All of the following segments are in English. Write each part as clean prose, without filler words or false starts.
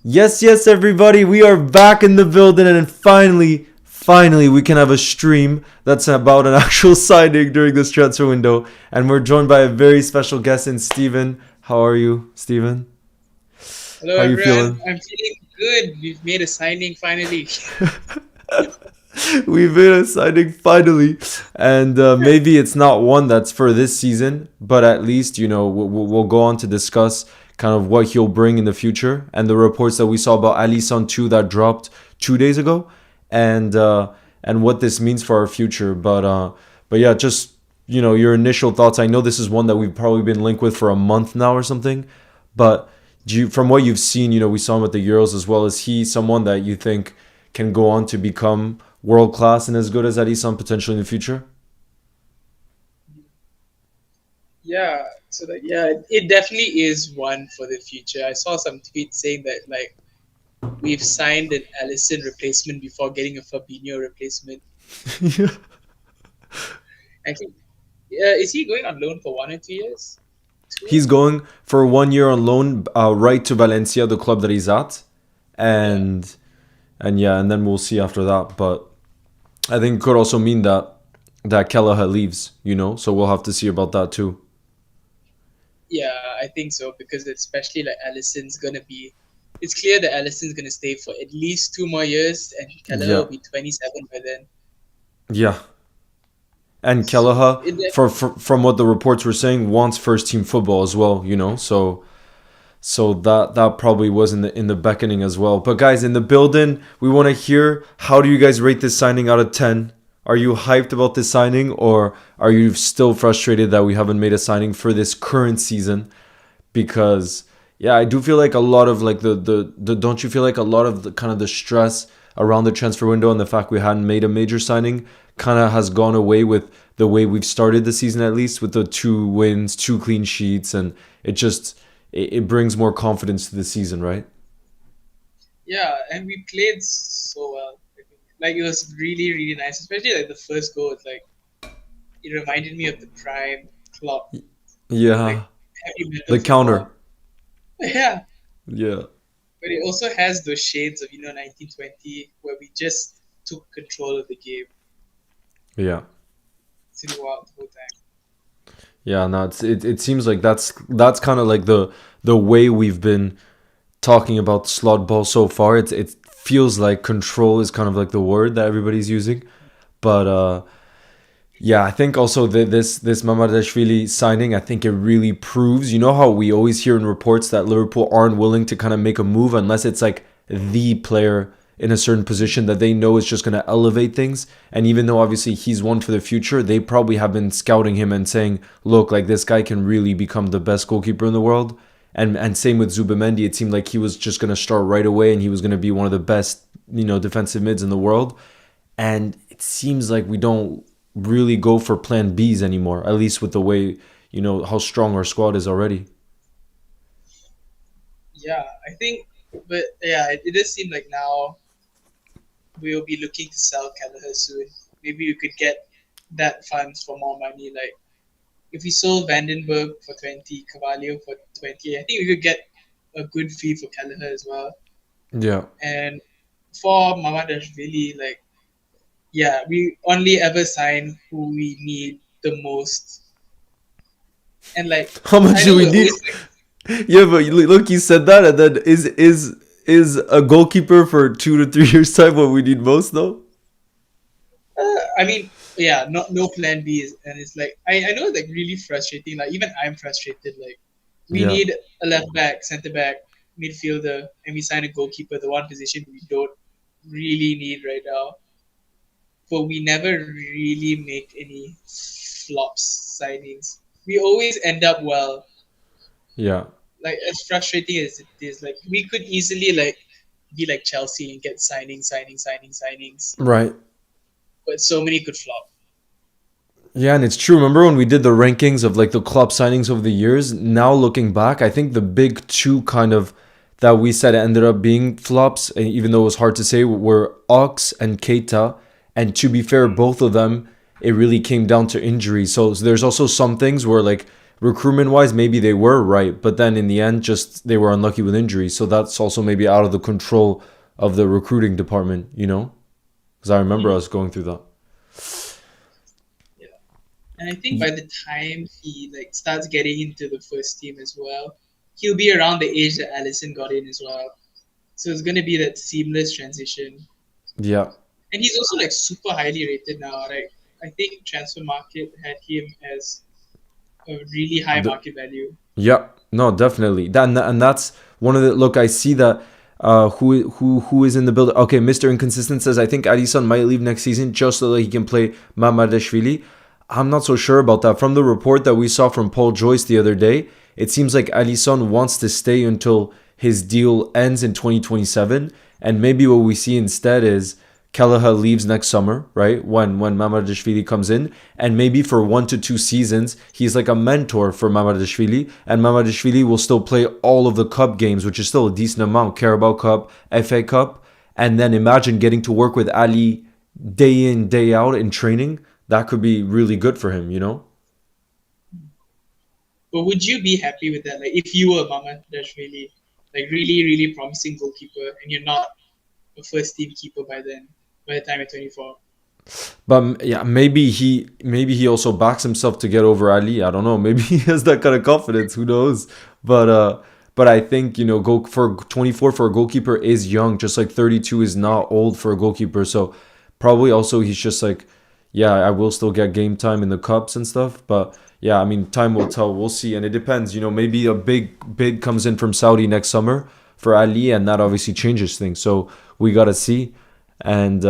Yes, yes, everybody, we are back in the building, and finally, we can have a stream that's about an actual signing during this transfer window. And we're joined by a very special guest in Steven. How are you, Steven? Hello, How are you everyone. feeling? I'm feeling good. We've made a signing finally. We've made a signing finally, and maybe it's not one that's for this season, but at least we'll go on to discuss kind of what he'll bring in the future and the reports that we saw about Alisson 2 that dropped 2 days ago, and and what this means for our future. But yeah, just your initial thoughts. I know this is one that we've probably been linked with for a month now or something, but from what you've seen, we saw him at the Euros as well. Is he someone that you think can go on to become world class and as good as Alisson potentially in the future? Yeah, it definitely is one for the future. I saw some tweets saying that like we've signed an Allison replacement before getting a Fabinho replacement. Yeah. I think, is he going on loan for 1 or 2 years? He's Two? going for 1 year on loan, right to Valencia, the club that he's at, Yeah, and yeah, and then we'll see after that. But I think it could also mean that Kelleher leaves, so we'll have to see about that too. yeah, I think so because especially like Allison's gonna be. It's clear that Allison's gonna stay for at least 2 more years, and Kelleher Yeah, will be 27 by then. yeah. And So Kelleher, it from what the reports were saying, wants first team football as well. So that probably was in the beckoning as well. But guys, in the building, we want to hear, how do you guys rate this signing out of 10? Are you hyped about this signing, or are you still frustrated that we haven't made a signing for this current season? Because yeah, I do feel like a lot of like the don't you feel like a lot of the kind of the stress around the transfer window and the fact we hadn't made a major signing kind of has gone away with the way we've started the season, at least with the 2 wins, 2 clean sheets, and it brings more confidence to the season, right? Yeah, and we played so well. Like it was really, really nice, especially like the first goal. It's like it reminded me of the prime Klopp, like Yeah, heavy metal the counter. football. Yeah, Yeah, but it also has those shades of 1920 where we just took control of the game yeah, throughout the whole time. yeah. No, it seems like that's kind of like the way we've been talking about slot ball so far. It feels like control is kind of like the word that everybody's using, but yeah, I think also this Mamardashvili signing, I think it really proves. You know how we always hear in reports that Liverpool aren't willing to kind of make a move unless it's like the player in a certain position that they know is just going to elevate things. And even though obviously he's one for the future, they probably have been scouting him and saying, look, like this guy can really become the best goalkeeper in the world. And same with Zubimendi, it seemed like he was just going to start right away and he was going to be one of the best, defensive mids in the world. And it seems like we don't really go for plan Bs anymore, at least with the way, how strong our squad is already. Yeah, I think, but yeah, it does seem like now we'll be looking to sell Kelleher soon. Maybe you could get that funds for more money. Like if we sold Vandenberg for 20, Cavallo for 20, I think we could get a good fee for Kelleher as well. Yeah. And for Mamardashvili, like, yeah, we only ever sign who we need the most. And like, How much I do know we we're need? always like, Yeah, but look, you said that, and then is a goalkeeper for 2 to 3 years time what we need most though? I mean, yeah, no plan B is, and it's like I know it's like really frustrating. Like even I'm frustrated. Like we Yeah. need a left back, centre back, midfielder, and we sign a goalkeeper. The one position we don't really need right now. But we never really make any flops signings. We always end up well. Yeah. Like as frustrating as it is, like we could easily like be like Chelsea and get signings, Right. but so many could flop. Yeah, and it's true. Remember when we did the rankings of like the club signings over the years? Now looking back, I think the big two kind of that we said ended up being flops, and even though it was hard to say, were Ox and Keita. And to be fair, both of them, it really came down to injury. So there's also some things where like recruitment wise, maybe they were right, but then in the end, just they were unlucky with injuries. So that's also maybe out of the control of the recruiting department, you know? Because I remember Mhm. us going through that. Yeah. And I think by the time he like starts getting into the first team as well, he'll be around the age that Allison got in as well. So it's gonna be that seamless transition. Yeah, And he's also like super highly rated now. Like I think transfer market had him as a really high the, market value. yeah, no, definitely. That and that's one of the look. I see that. Who is in the building? Okay, Mr. Inconsistent says I think Alisson might leave next season just so that he can play Mamardashvili. I'm not so sure about that. From the report that we saw from Paul Joyce the other day, it seems like Alisson wants to stay until his deal ends in 2027, and maybe what we see instead is Kelleher leaves next summer, right? When Mamardashvili comes in, and maybe for 1 to 2 seasons, he's like a mentor for Mamardashvili, and Mamardashvili will still play all of the cup games, which is still a decent amount, Carabao Cup, FA Cup, and then imagine getting to work with Ali day in day out in training. That could be really good for him, you know. But would you be happy with that? Like if you were Mama Dashvili, like really, really promising goalkeeper, and you're not a first team keeper by the time you're 24. But yeah, maybe he also backs himself to get over Ali. I don't know. Maybe he has that kind of confidence. Who knows? But uh, but I think go for 24 for a goalkeeper is young. Just like 32 is not old for a goalkeeper. So probably also he's just like, yeah, I will still get game time in the cups and stuff. But yeah, I mean, time will tell. We'll see, and it depends. Maybe a big bid comes in from Saudi next summer for Ali, and that obviously changes things. So we gotta see, and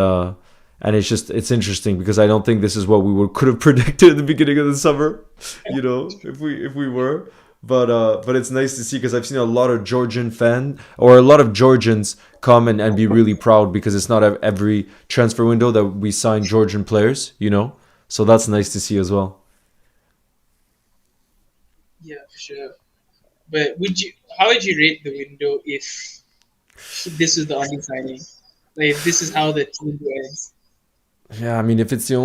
it's interesting because I don't think this is what we could have predicted at the beginning of the summer, if we were. But it's nice to see because I've seen a lot of Georgian fan or a lot of Georgians come and be really proud because it's not every transfer window that we sign Georgian players. So that's nice to see as well. Yeah, for sure. But would you? How would you rate the window if this was the only signing? Like if this is how the team ends. Yeah, I mean, if it's the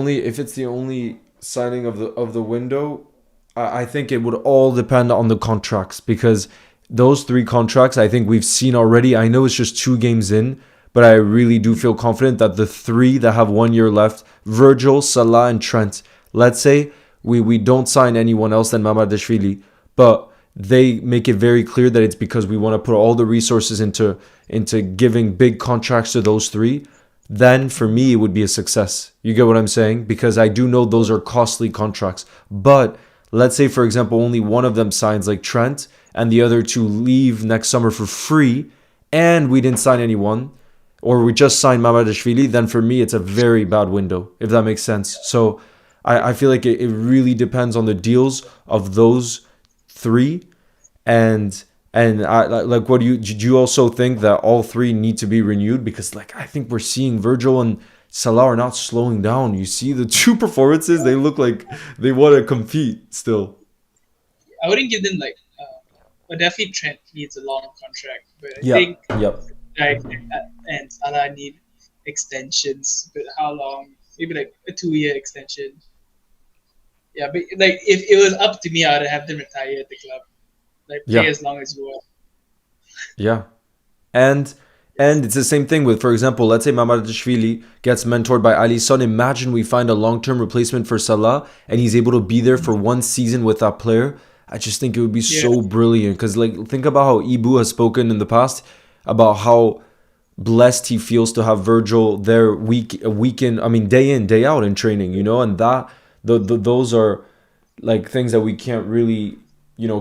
only signing of the window, I think it would all depend on the contracts because those three contracts I think we've seen already. I know it's just 2 games in, but I really do feel confident that the three that have 1 year left, Virgil, Salah, and Trent. Let's say we don't sign anyone else than Mamardashvili, but they make it very clear that it's because we want to put all the resources into giving big contracts to those three, then for me it would be a success. You get what I'm saying? Because I do know those are costly contracts. But let's say, for example, only one of them signs like Trent and the other two leave next summer for free and we didn't sign anyone or we just signed Mamadashvili, then for me it's a very bad window, if that makes sense. So I feel like it really depends on the deals of those three and like what did you also think that all three need to be renewed because like I think we're seeing Virgil and Salah are not slowing down. You see the two performances, they look like they want to compete still. I wouldn't give them like. But definitely Trent needs a long contract. But I Yeah, think yep. like and Salah need extensions. But how long? Maybe like a 2 year extension. Yeah, but like if it was up to me, I'd have them retire at the club. Like play Yeah, as long as you want. yeah. And it's the same thing with, for example, let's say Mamardashvili gets mentored by Ali Son. Imagine we find a long-term replacement for Salah, and he's able to be there for 1 season with that player. I just think it would be Yeah, so brilliant. Because like, think about how Ibu has spoken in the past about how blessed he feels to have Virgil there week in. I mean, day in, day out in training. And that those are like things that we can't really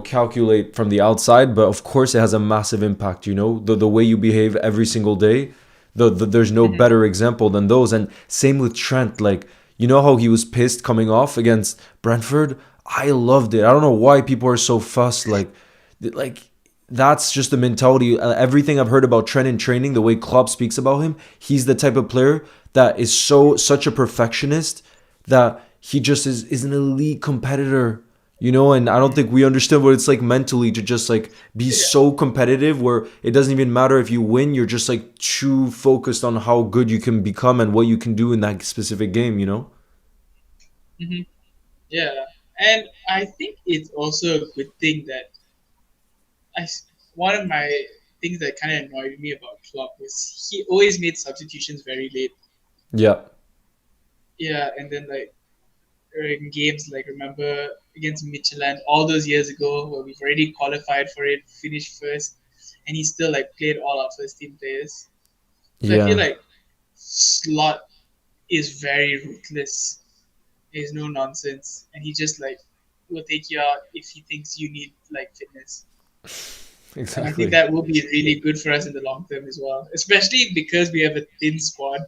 calculate from the outside, but of course it has a massive impact. The way you behave every single day, there's no hmm better example than those. And same with Trent. Like, how he was pissed coming off against Brentford. I loved it. I don't know why people are so fussed. Like that's just the mentality. Everything I've heard about Trent in training, the way Klopp speaks about him, he's the type of player that is such a perfectionist that he just is an elite competitor. And I don't think we understand what it's like mentally to just like be yeah, so competitive where it doesn't even matter if you win, you're just like too focused on how good you can become and what you can do in that specific game. hmm yeah. And I think it's also a good thing that one of my things that kind of annoyed me about Klopp was he always made substitutions very late. Yeah, Yeah, and then like in games like remember against Michelin all those years ago where we've already qualified for it, finished first, and he still like played all our first team players. So I feel yeah. like Slot is very ruthless. There's no nonsense, and he just like will take you out if he thinks you need like fitness. And I think Exactly. that will be really good for us in the long term as well, especially because we have a thin squad.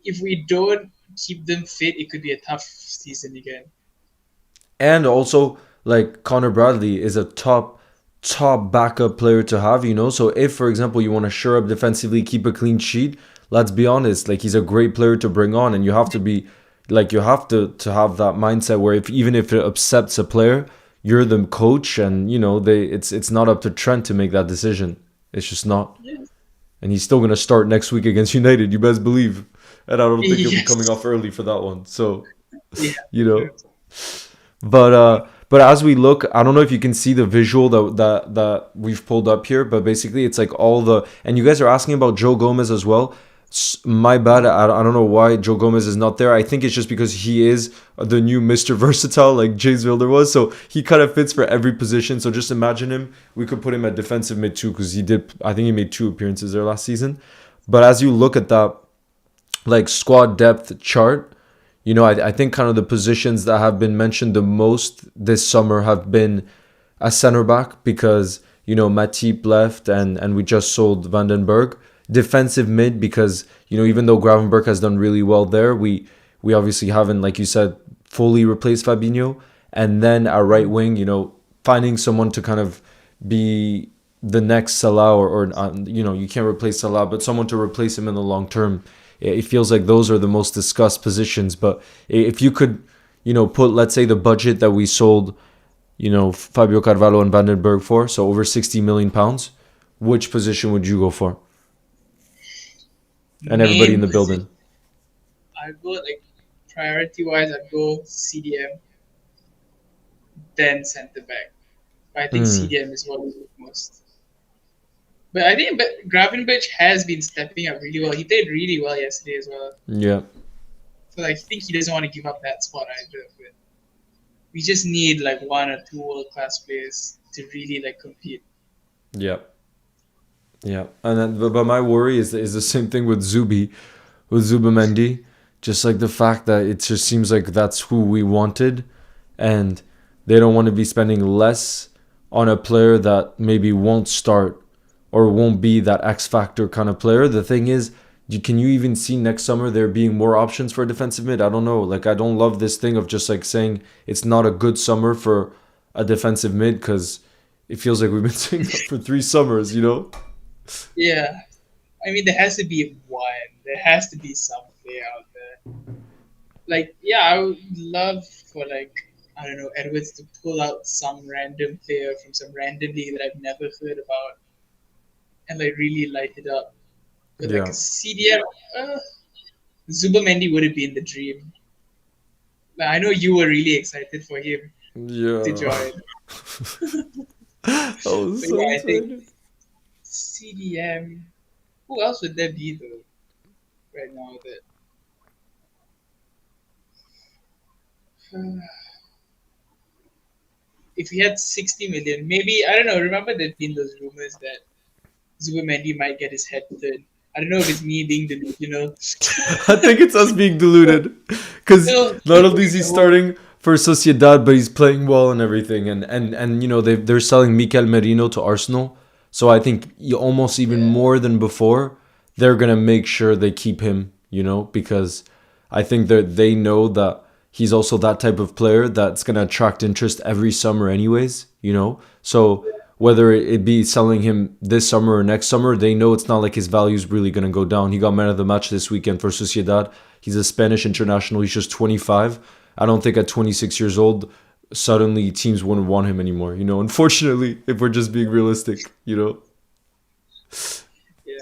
If we don't keep them fit, it could be a tough season again. And also, like Connor Bradley is a top backup player to have, you know. So if, for example, you want to shore up defensively, keep a clean sheet, let's be honest, like he's a great player to bring on, and you have to be like you have to have that mindset where if even if it upsets a player, you're the coach, and you know it's not up to Trent to make that decision. It's just not, Yes. and he's still gonna start next week against United. You best believe, and I don't think he'll be coming Yes. off early for that one. So Yeah. you True. know. But as we look, I don't know if you can see the visual that we've pulled up here, but basically it's like all the and you guys are asking about Joe Gomez as well. My bad, I don't know why Joe Gomez is not there. I think it's just because he is the new Mr. Versatile, like James Milner was. So he kind of fits for every position. So just imagine him. We could put him at defensive mid too because he did. I think he made 2 appearances there last season. But as you look at that like squad depth chart, you know, I think kind of the positions that have been mentioned the most this summer have been a center back because, you know, Matip left and we just sold Vandenberg. Defensive mid because, you know, even though Gravenberch has done really well there, we obviously haven't, like you said, fully replaced Fabinho. And then our right wing, you know, finding someone to kind of be the next Salah or you know, you can't replace Salah, but someone to replace him in the long term. It feels like those are the most discussed positions. But if you could, you know, put, let's say, the budget that we sold, you know, Fabio Carvalho and Vandenberg for, so over 60 million pounds, which position would you go for? And everybody in Main the position, building. I'd go like priority wise, I'd go CDM, then centre back. But I think Hmm. CDM is what we need most. But I think Gravenberch has been stepping up really well. He played really well yesterday as well. Yeah. So I think he doesn't want to give up that spot either. But we just need like one or two world class players to really like compete. Yeah. Yeah. And then, but my worry is the same thing with Zubamendi. Just like the fact that it just seems like that's who we wanted, and they don't want to be spending less on a player that maybe won't start or won't be that X factor kind of player. The thing is, can you even see next summer there being more options for a defensive mid? I don't know. Like I don't love this thing of just like saying it's not a good summer for a defensive mid because it feels like we've been saying that for 3 summers. You know? Yeah, I mean there has to be one. There has to be some player out there. Like yeah, I would love for like I don't know Edwards to pull out some random player from some random league that I've never heard about and like really light it up. But like a Yeah. CDM, Zubamendi would have been the dream. Like, I know you were really excited for him to Yeah. join, I was but so yeah, I think excited. CDM. Who else would there be though right now that? If we had 60 million, maybe I don't know. Remember there'd been those rumors that Zubamendi might get his head turned. I don't know if it's me being delusional. I think it's us being deluded because not only is he starting for Sociedad, but he's playing well and everything. And you know they're selling Mikel Merino to Arsenal, so I think almost even Yeah, more than before, they're gonna make sure they keep him. You know, because I think that they know that he's also that type of player that's gonna attract interest every summer, anyways. You know, so whether it be selling him this summer or next summer, they know it's not like his value is really going to go down. He got man of the match this weekend for Sociedad. He's a Spanish international. He's just 25. I don't think at 26 years old, suddenly teams wouldn't want him anymore. You know, unfortunately, if we're just being realistic, you know. yeah.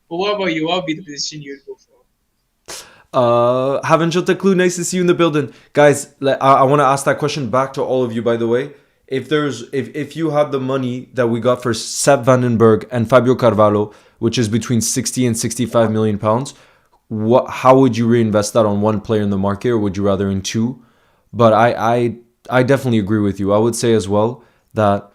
But what about you? What would be the position you'd go for? Haven't shot the clue. Nice to see you in the building, guys. I want to ask that question back to all of you. By the way, if you had the money that we got for Sepp Vandenberg and Fabio Carvalho, which is between 60 and 65 million pounds, what how would you reinvest that on one player in the market, or would you rather in two? But I definitely agree with you. I would say as well that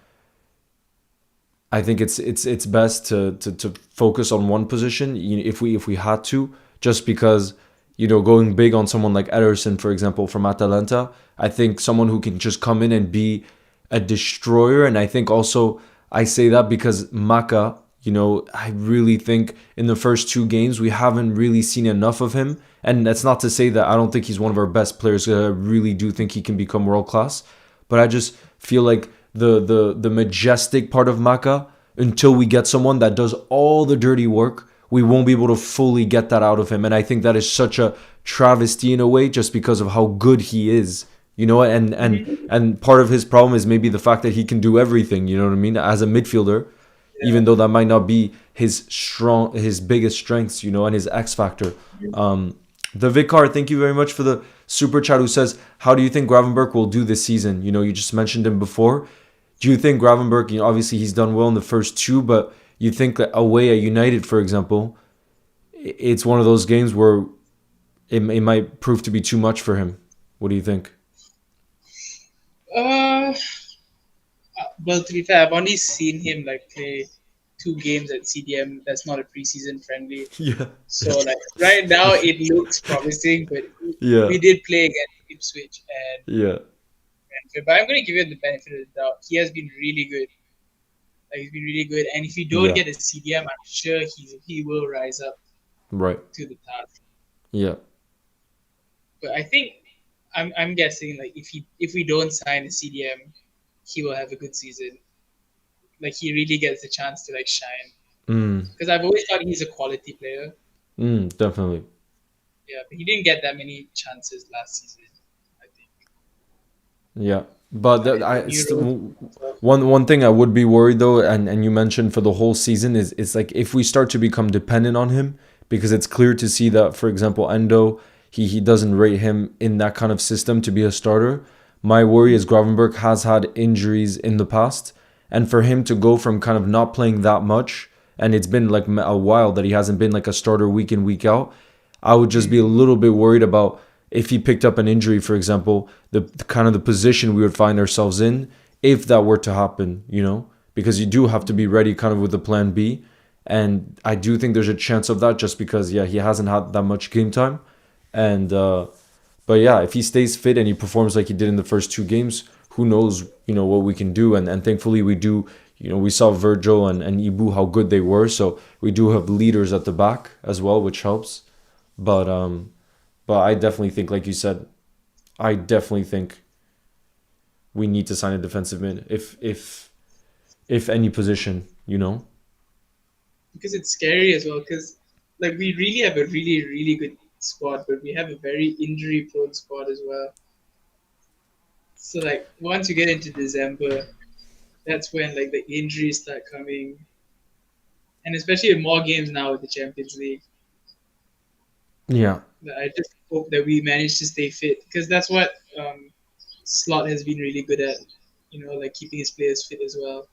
I think it's best to focus on one position, if we had to, just because going big on someone like Ederson, for example, from Atalanta. I think someone who can just come in and be a destroyer. And I think also I say that because Maka, I really think in the first two games we haven't really seen enough of him. And that's not to say that I don't think he's one of our best players. I really do think he can become world class, but I just feel like the majestic part of Maka, until we get someone that does all the dirty work, we won't be able to fully get that out of him. And I think that is such a travesty in a way, just because of how good he is. And part of his problem is maybe the fact that he can do everything. You know what I mean? As a midfielder, Yeah. even though that might not be his biggest strengths, and his X factor. The Vicar, thank you very much for the super chat. Who says, "How do you think Gravenberch will do this season?" You just mentioned him before. Do you think Gravenberch? Obviously he's done well in the first two, but you think that away at United, for example, it's one of those games where it might prove to be too much for him. What do you think? Uh, well, to be fair, I've only seen him like play two games at CDM. That's not a preseason friendly. Yeah, So like right now it looks promising, but yeah, we did play against Ipswich and yeah, Brentford. But I'm going to give him the benefit of the doubt. He has been really good. Like he's been really good, and if you don't yeah. get a CDM, I'm sure he will rise up Right. to the task. Yeah. But I think I'm guessing like if we don't sign a CDM, he will have a good season. Like he really gets the chance to like shine. Mm. Because I've always thought he's a quality player. Definitely. Yeah, but he didn't get that many chances last season. I think Yeah. But in the Euros. one thing I would be worried though, and you mentioned for the whole season, is it's like if we start to become dependent on him, because it's clear to see that, for example, Endo, he doesn't rate him in that kind of system to be a starter. My worry is Gravenberch has had injuries in the past, and for him to go from kind of not playing that much, and it's been like a while that he hasn't been like a starter week in week out, I would just be a little bit worried about if he picked up an injury, for example, the kind of the position we would find ourselves in if that were to happen, because you do have to be ready kind of with the plan B. And I do think there's a chance of that, just because, yeah, he hasn't had that much game time. And, but yeah, if he stays fit and he performs like he did in the first two games, who knows, what we can do. And thankfully we do, we saw Virgil and Ibu, how good they were. So we do have leaders at the back as well, which helps. But I definitely think, like you said, I definitely think we need to sign a defensive mid, if any position. Because it's scary as well. Because like we really have a really really good squad, but we have a very injury prone squad as well. So like once you get into December, that's when like the injuries start coming, and especially in more games now with the Champions League. Yeah. I just hope that we manage to stay fit because that's what Slot has been really good at. Like keeping his players fit as well.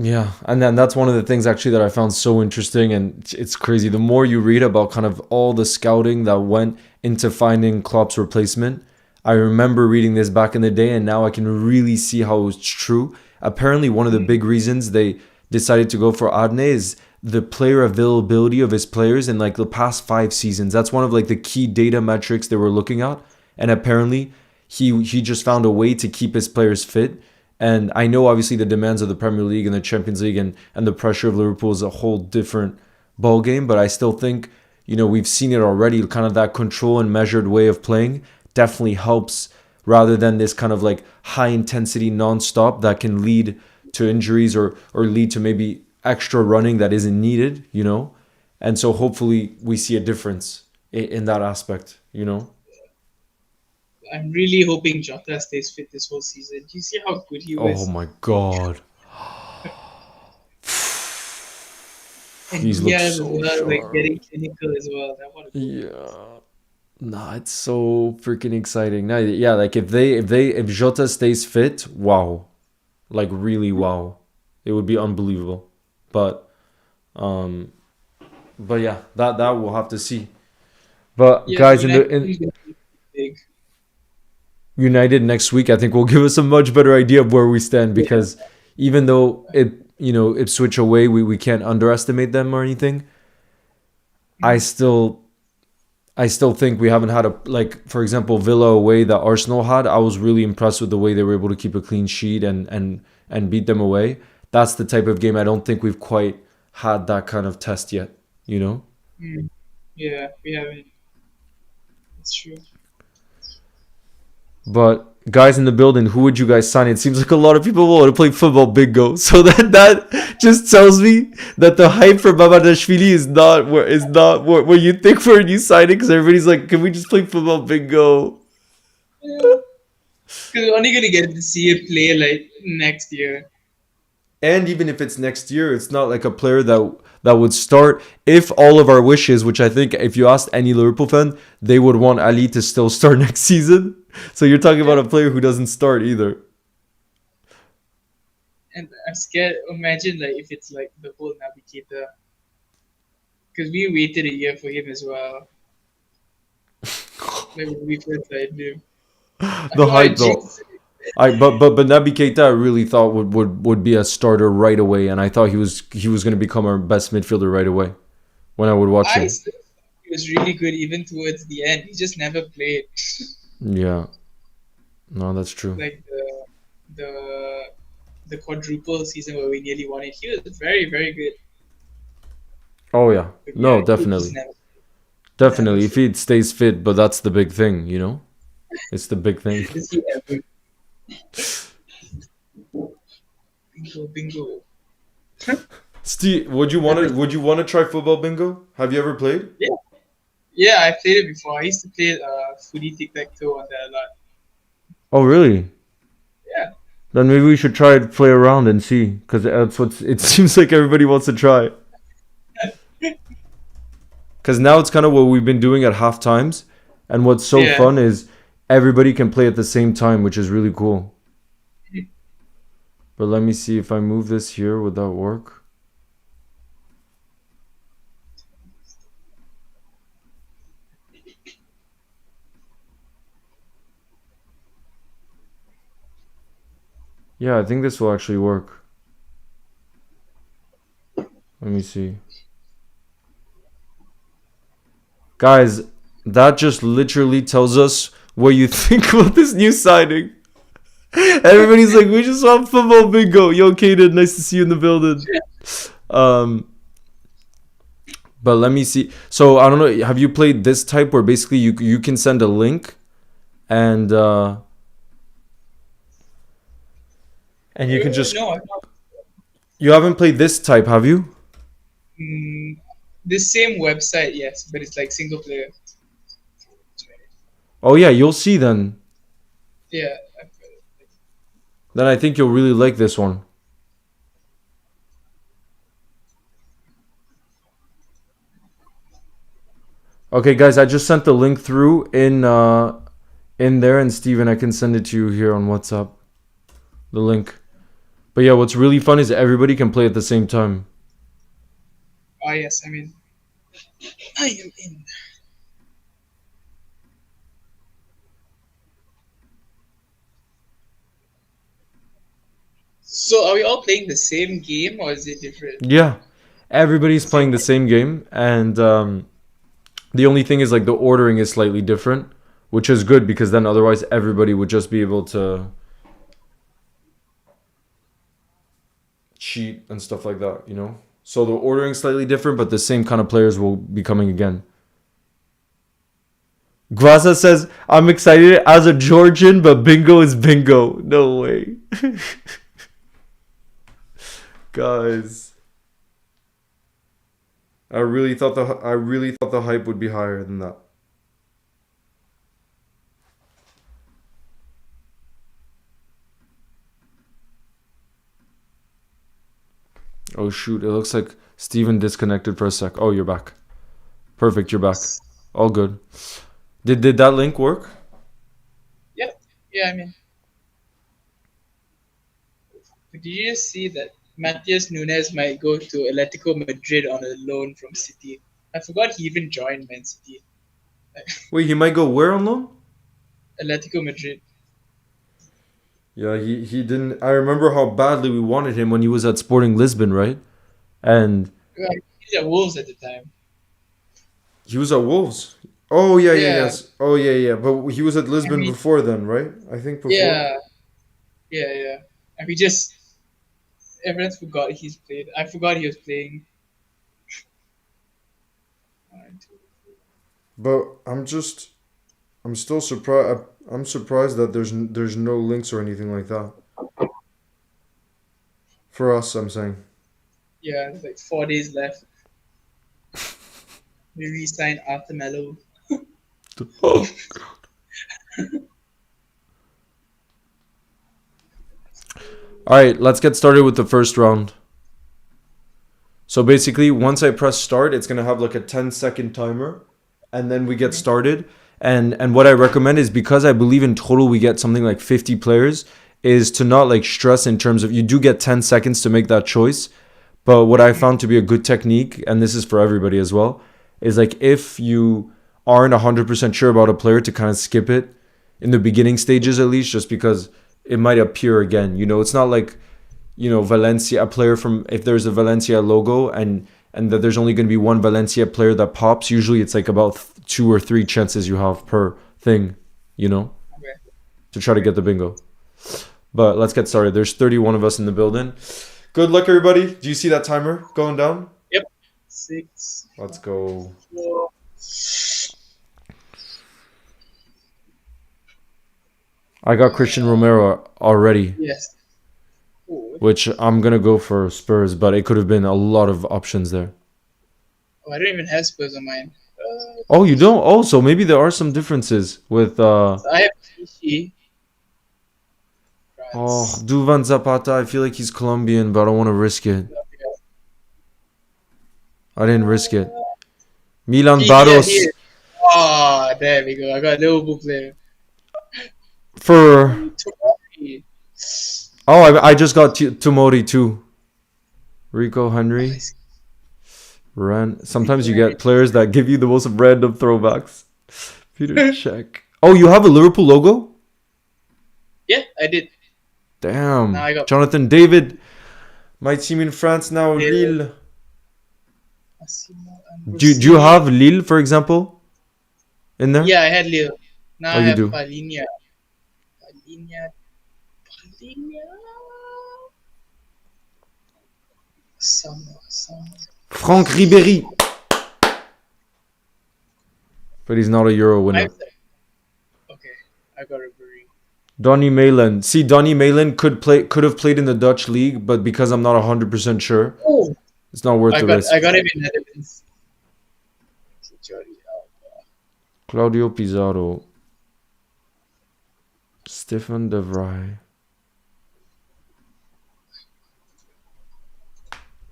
Yeah, and then that's one of the things actually that I found so interesting, and it's crazy. The more you read about kind of all the scouting that went into finding Klopp's replacement, I remember reading this back in the day, and now I can really see how it's true. Apparently, one of the big reasons they decided to go for Adne is the player availability of his players in like the past 5 seasons. That's one of like the key data metrics they were looking at, and apparently he just found a way to keep his players fit. And I know obviously the demands of the Premier League and the Champions League and the pressure of Liverpool is a whole different ball game, but I still think, we've seen it already, kind of that control and measured way of playing definitely helps, rather than this kind of like high intensity nonstop that can lead to injuries, or lead to maybe extra running that isn't needed. And so hopefully we see a difference in that aspect. I'm really hoping Jota stays fit this whole season. Do you see how good he Oh was? my God. And He's looked Diaz as so well, like sharp. getting clinical as well. That what a goal. Yeah. Nah, it's so freaking exciting. Nah, yeah, like if Jota stays fit, wow, like really wow, it would be unbelievable. But um, but yeah, that we'll have to see. But Yeah, but guys, in the United in is going to be big. United next week, I think will give us a much better idea of where we stand Yeah. because even though Ipswich away, we can't underestimate them or anything. I Mm, still I still think we haven't had a like for example Villa away that Arsenal had. I was really impressed with the way they were able to keep a clean sheet and beat them away. That's the type of game I don't think we've quite had that kind of test yet. You know. mm. Yeah, we haven't. It's true. But guys in the building, who would you guys sign? It seems like a lot of people want to play football bingo. So that just tells me that the hype for Mamardashvili is not where you think for a new signing because everybody's like, can we just play football bingo? Yeah, because we're only going to get to see it play like next year. And even if it's next year, it's not like a player that would start if all of our wishes, which I think if you asked any Liverpool fan, they would want Ali to still start next season. So you're talking Yeah, about a player who doesn't start either. and I'm scared. Imagine like if it's like the whole Navigator, because we waited a year for him as well. Like when we first signed him. I The don't want to hype though. jinx it. But Naby Keita I really thought would be a starter right away, and I thought he was going to become our best midfielder right away when I would watch I him. still thought he was really good even towards the end. He just never played. Yeah, no, that's true. Like the the quadruple season where we nearly won it. He was very, very good. Oh yeah, But yeah, no, he just definitely, never definitely. If fit. he stays fit, but that's the big thing, you know. It's the big thing. Is he ever bingo bingo? Steve, Never. would you want to try football bingo? Have you ever played? Yeah, yeah, I played it before. I used to play footy tic tac toe on that a lot. Oh really? Yeah. Then maybe we should try to play around and see, because that's what it seems like everybody wants to try. Because now it's kind of what we've been doing at half times, and what's so Yeah. fun is everybody can play at the same time, which is really cool. But let me see if I move this here, would that work? Yeah, I think this will actually work. Let me see. Guys, that just literally tells us what you think about this new signing. Everybody's like, we just want football bingo. Yo, Kaden, nice to see you in the building. Um, but let me see. So I don't know. Have you played this type where basically you can send a link and you can just No, I'm not. you haven't played this type, have you? Mm, the same website, yes, but it's like single player. Oh yeah, you'll see then. Yeah. Then I think you'll really like this one. Okay, guys, I just sent the link through in there, and Steven, I can send it to you here on WhatsApp. The link. But yeah, what's really fun is everybody can play at the same time. Ah, yes. I mean, I am in. So, are we all playing the same game, or is it different? Yeah, everybody's Same playing the game. same game, and the only thing is like the ordering is slightly different, which is good because then otherwise everybody would just be able to cheat and stuff like that, you know? So the ordering slightly different, but the same kind of players will be coming again. Graza says, I'm excited as a Georgian, but bingo is bingo. No way. Guys, I really thought the hype would be higher than that. Oh shoot, it looks like Steven disconnected for a sec. Oh, you're back. Perfect, you're back. All good. Did that link work? Yep. Yeah, I mean, did you just see that Matias Nunes might go to Atletico Madrid on a loan from City? I forgot he even joined Man City. Wait, he might go where on loan? Atletico Madrid. Yeah, he didn't. I remember how badly we wanted him when he was at Sporting Lisbon, right? And Yeah, he's at Wolves at the time. he was at Wolves. Oh yeah, yeah, Yeah, yes. Oh yeah, yeah. But he was at and Lisbon we before then, right? I think before. yeah yeah, and we just everyone forgot he's played. I forgot he was playing. But I'm still surprised. I'm surprised that there's no links or anything like that for us. I'm saying. Yeah, there's like 4 days left. We re-signed Arthur Mello. All right, let's get started with the first round. So basically, once I press start, it's gonna have like a 10-second timer, and then we get Mhm. started. And what I recommend is, because I believe in total we get something like 50 players, is to not like stress in terms of, you do get 10 seconds to make that choice. But what I found to be a good technique, and this is for everybody as well, is like if you aren't 100% sure about a player, to kind of skip it in the beginning stages at least, just because it might appear again. It's not like, Valencia, a player from, if there's a Valencia logo and that there's only going to be one Valencia player that pops, usually it's like about 2 or 3 chances you have per thing, you know, Okay. to try to get the bingo. But let's get started. There's 31 of us in the building. Good luck, everybody. Do you see that timer going down? Yep. 6, Let's 5, go. 4. I got Christian Romero already, Yes. Oh, which I'm going to go for Spurs, but it could have been a lot of options there. I don't even have Spurs on mine. Oh, you don't? Oh, so maybe there are some differences with So I have Clichy, oh, France. Duvan Zapata. I feel like he's Colombian, but I don't want to risk it. I didn't risk it. Milan Barros Here. Oh, there we go. I got a Liverpool player. for. Oh, Tomori. Oh, I just got Tomori too. Rico Oh, Henry. it's Sometimes Rico you Henry. get players that give you the most random throwbacks. Peter Check. Oh, you have a Liverpool logo? Yeah, I did. Now Damn. I got Jonathan David. My team in France now, Taylor, Lille. Massimo, Do you Ambrosini. have Lille, for example, in there? Yeah, I had Leo. Now Oh, I you have do. Palinia. Palinia. Palinia. Some. Franck Ribéry. But he's not a Euro I winner. okay. I got a Bury. Donny Malin. See, Donny Malin could have played in the Dutch league, but because I'm not 100% sure, Oh, it's not worth the I risk. got him in Netherlands. Jordi Alba. Claudio Pizarro. Stefan De Vrij.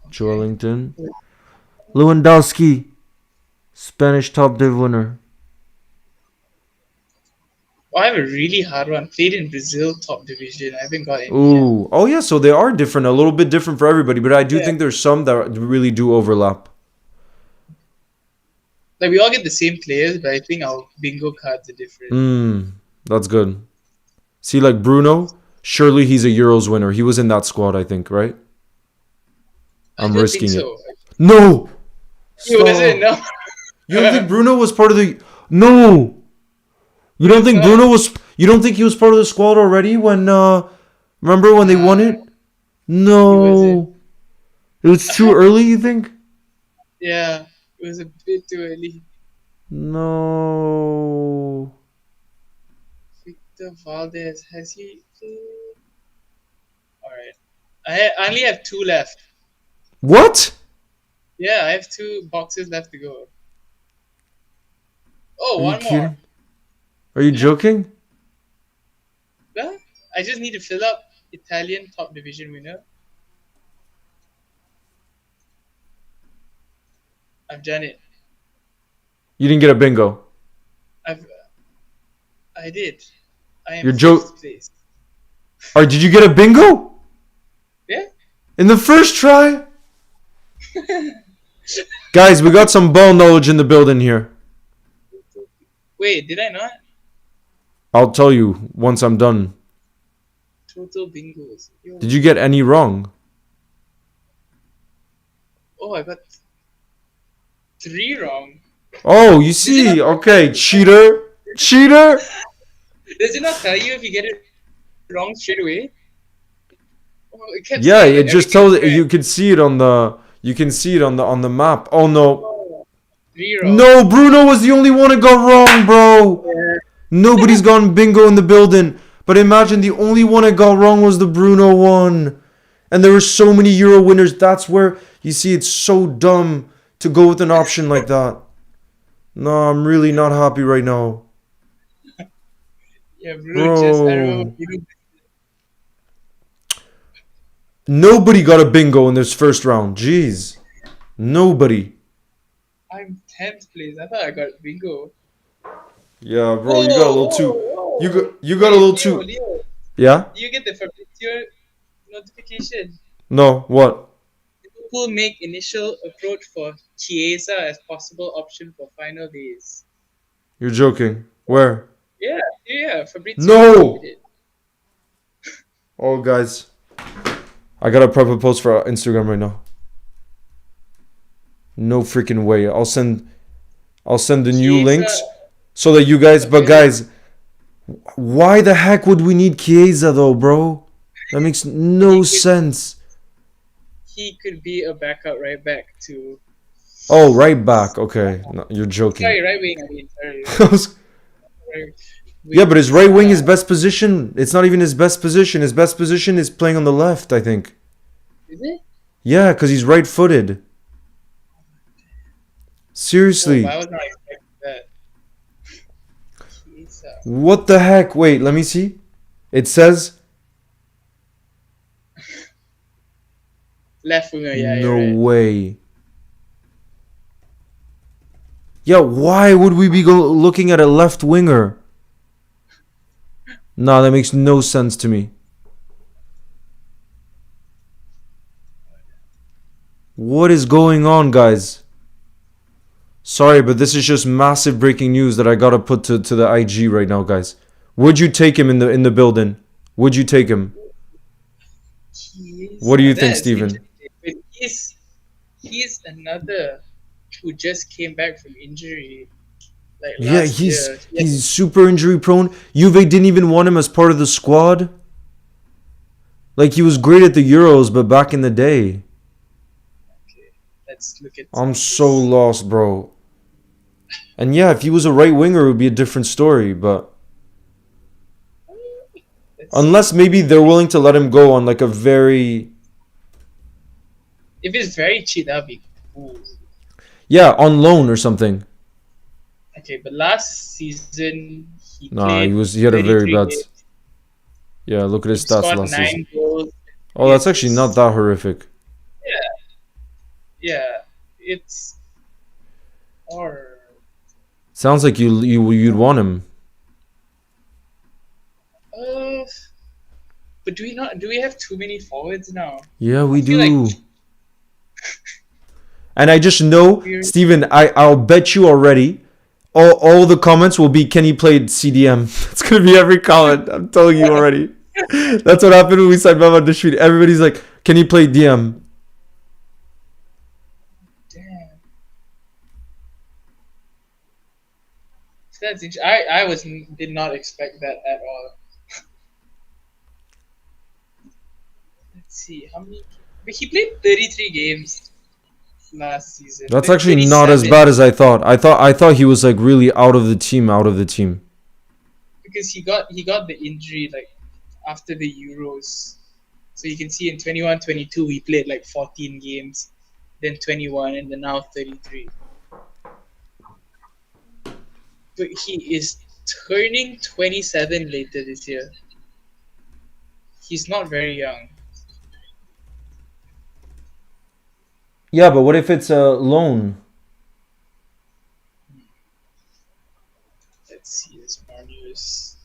Okay. Joelinton. Lewandowski. Spanish top div winner. Oh, I have a really hard one. Played in Brazil top division. I haven't got any yet. Ooh. Oh, yeah, so they are different, a little bit different for everybody, but I do Yeah. think there's some that really do overlap. Like we all get the same players, but I think our bingo cards are different. That's good. See, like Bruno, surely he's a Euros winner. He was in that squad, I think, right? I I'm don't think risking it. so. No! He wasn't. Stop. No. You don't think Bruno was part of the. No! You don't It's think not. Bruno was. You don't think he was part of the squad already when. Remember when they won Uh, it? he wasn't. No! It was too early, you think? Yeah, it was a bit too early. No. Victor Valdez, has he played? Alright. I only have 2 left. What? Yeah, I have 2 boxes left to go. Oh, Are you one more. kidding? Are you Yeah. joking? Huh? I just need to fill up Italian top division winner. I've done it. You didn't get a bingo. I've I did. I am Your joke. fifth place. Or did you get a bingo Yeah. in the first try? Guys, we got some ball knowledge in the building here. Wait, did I not? I'll tell you once I'm done. Total bingos. Yo. Did you get any wrong? Oh, I got three wrong. Oh, you Does it see. not? Okay, cheater. Cheater. Does it not tell you if you get it wrong straight away? Oh, it kept Yeah, saying it like just everything is tells correct. you can see it on the on the map. Oh no. Oh, three wrong. No, Bruno was the only one that got wrong, bro. Yeah. Nobody's gotten bingo in the building. But imagine the only one that got wrong was the Bruno one. And there were so many Euro winners. That's where you see it's so dumb to go with an option like that. No, I'm really not happy right now. Yeah, bro. Just I remember. Bro. Nobody got a bingo in this first round. Jeez. Nobody. I'm 10th place. I thought I got bingo. Yeah, bro, you got a little Oh, too. oh, You oh. got a Wait, little Leo, too. Leo. Yeah? Do you get the Fabrizio notification? No, what? Liverpool make initial approach for Chiesa as possible option for final days. You're joking. Where? Yeah, yeah, Fabrizio No! tweeted it. Oh, guys. I gotta prep a post for Instagram right now. No freaking way. I'll send the new Chiesa, links so that you guys. But okay. guys, why the heck would we need Chiesa though, bro? That makes no sense. He could be a backup right back to. Oh, right back. Okay, no, you're joking. Sorry, right wing. I mean, sorry. Right Yeah, wing. but his right wing is best position. It's not even his best position. His best position is playing on the left, I think. Is it? Yeah, because he's right-footed. Oh, Seriously. I was not expecting that. Chiesa. What the heck? Wait, let me see. It says Left winger, yeah, no you're right. way. Yeah, why would we be looking at a left winger? Nah, that makes no sense to me. What is going on, guys? Sorry, but this is just massive breaking news that I gotta put to the IG right now, guys. Would you take him in the building? Would you take him? Chiesa. What do you think, That's Steven? interesting. But he's another who just came back from injury like Yeah, last year. he's super injury prone. Juve didn't even want him as part of the squad. Like he was great at the Euros, but back in the day. Okay, let's look at. I'm so lost, bro. And yeah, if he was a right winger, it would be a different story. But unless maybe they're willing to let him go on like a very If it's very cheap, that'd be cool. on loan or something. Okay, but last season he Nah, played he had a very 33 bad. games. Yeah, look at He his stats scored last season. 9 goals. Oh, that's actually not that horrific. Yeah, it's or Sounds like you'd want him. uh, but do we have too many forwards now? Yeah, we I feel do. like- And I just know, Steven, I'll bet you already. All the comments will be, can he play CDM? It's gonna be every comment. I'm telling you already. That's what happened when we signed Mamardashvili. Everybody's like, can he play DM? Damn. That's interesting. I did not expect that at all. Let's see how many. But he played 33 games last season. That's Then actually not as 37 bad as I thought. I thought he was like really out of the team. because he got the injury like after the Euros. So you can see in 21-22 he played like 14 games, then 21 and then now 33. But he is turning 27 later this year. He's not very young. Yeah, but what if it's a loan? Let's see this more news.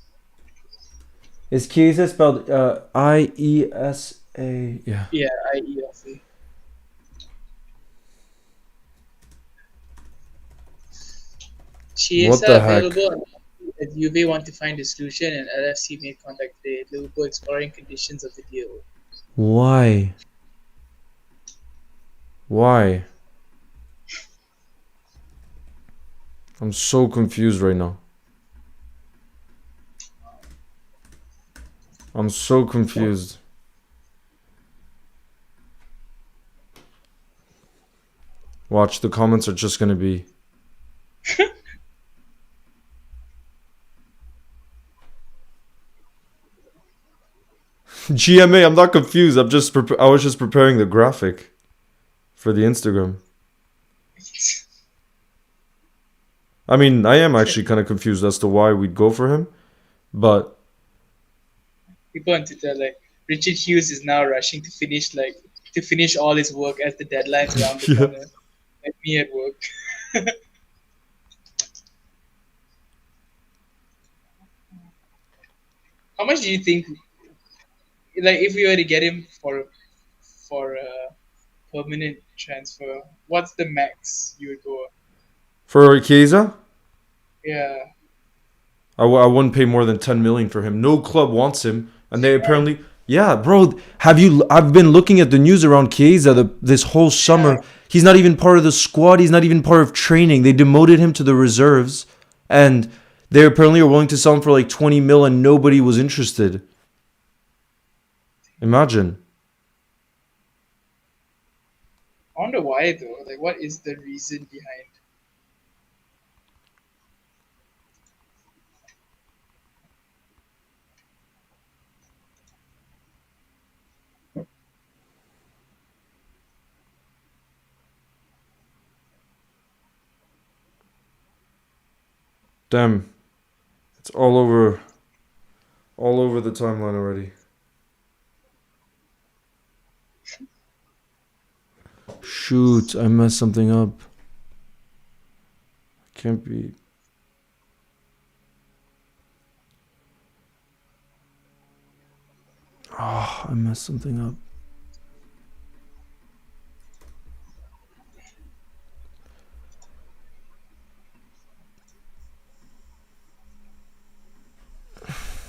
Is Chiesa spelled Iesa? Yeah. Yeah, IESA. What Chiesa the heck? available. If Juve want to find a solution, and LFC made contact today. Liverpool exploring conditions of the deal. Why? Why? I'm so confused right now. I'm so confused. Watch, the comments are just gonna be. GMA, I'm not confused. I was just preparing the graphic for the Instagram. I mean, I am actually kind of confused as to why we'd go for him, but People on Twitter like Richard Hughes is now rushing to finish all his work as the deadline's around the yeah. corner. Like me at work. How much do you think? Like, if we were to get him for a permanent transfer, what's the max you would go? For Chiesa, Yeah, I wouldn't pay more than 10 million for him. No club wants him, and they apparently, yeah, bro. Have you? I've been looking at the news around Chiesa this whole yeah. summer. He's not even part of the squad. He's not even part of training. They demoted him to the reserves, and they apparently are willing to sell him for like 20 mil, and nobody was interested. Imagine. I wonder why though. Like, what is the reason behind? Damn, it's all over the timeline already. Shoot, I messed something up. Can't be. Oh, I messed something up.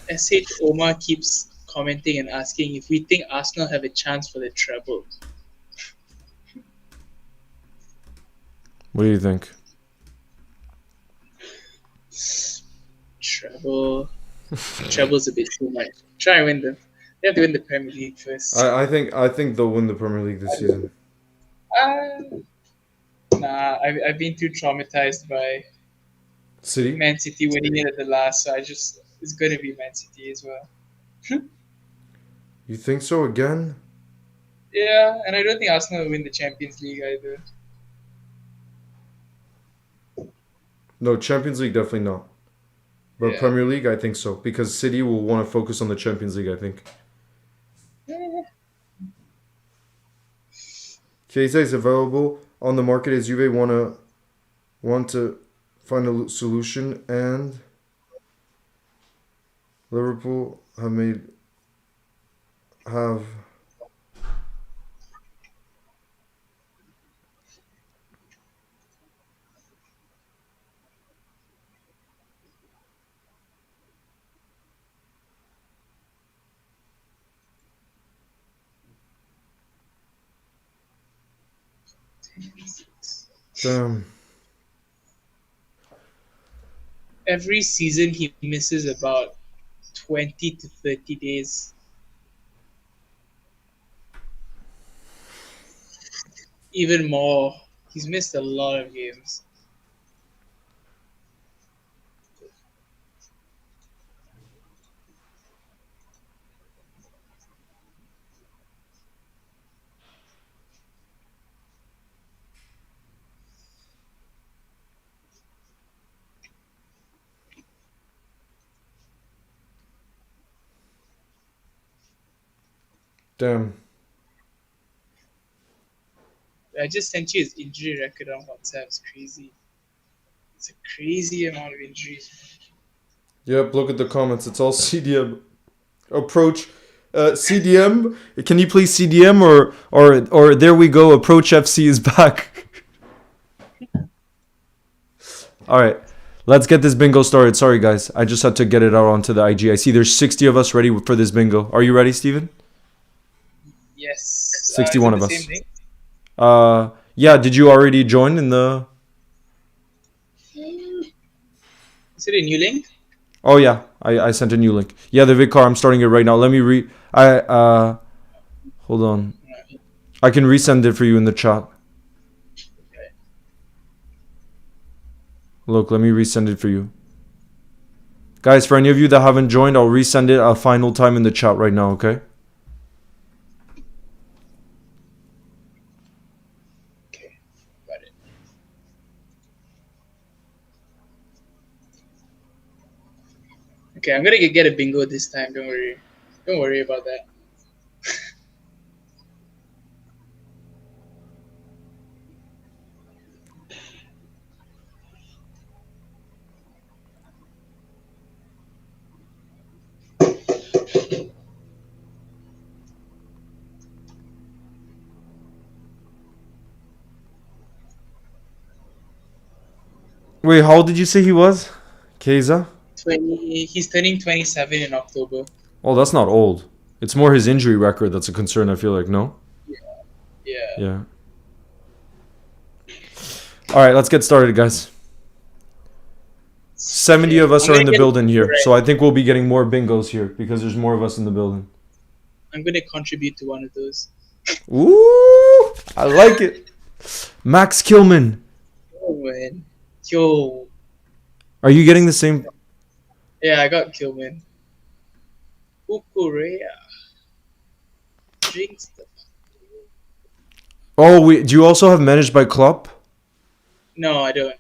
SH Omar keeps commenting and asking if we think Arsenal have a chance for the treble. What do you think? Treble, treble's a bit too much. Try and win them. They have to win the Premier League first. I think they'll win the Premier League this season. Uh, nah, I've been too traumatized by City? Man City winning it at the last, so it's going to be Man City as well. You think so again? Yeah, and I don't think Arsenal will win the Champions League either. No, Champions League definitely not. But Yeah. Premier League, I think so because City will want to focus on the Champions League. I think. Chiesa is available on the market as Juve want to find a solution, and Liverpool have. Damn. Every season he misses about 20 to 30 days. Even more. He's missed a lot of games. Damn. I just sent you his injury record on WhatsApp. It's crazy. It's a crazy amount of injuries. Yep. Look at the comments. It's all CDM. Approach CDM. Can you please CDM or there we go. Approach FC is back. All right. Let's get this bingo started. Sorry guys. I just had to get it out onto the IG. I see there's 60 of us ready for this bingo. Are you ready, Steven? Yes. Is 61 it the of same us. thing? Yeah, did you already join in the Is it a new link? Oh yeah, I sent a new link. Yeah, the VidCar, I'm starting it right now. Let me hold on. I can resend it for you in the chat. Okay. Look, let me resend it for you. Guys, for any of you that haven't joined, I'll resend it a final time in the chat right now, okay? Okay. Got it. Okay, I'm gonna get a bingo this time. Don't worry. Don't worry about that. Wait, how old did you say he was? Chiesa? 20. He's turning 27 in October. Oh, that's not old. It's more his injury record that's a concern, I feel like, no? Yeah. Yeah. Alright, let's get started, guys. 70 Okay. of us I'm are gonna in the get it building here, so right. I think we'll be getting more bingos here because there's more of us in the building. I'm gonna contribute to one of those. Ooh, I like it. Max Kilman. Oh man. Yo. Are you getting the same? Yeah, I got Kilman. Ukurea. Drinks the. Oh, wait, do you also have managed by Klopp? No, I don't.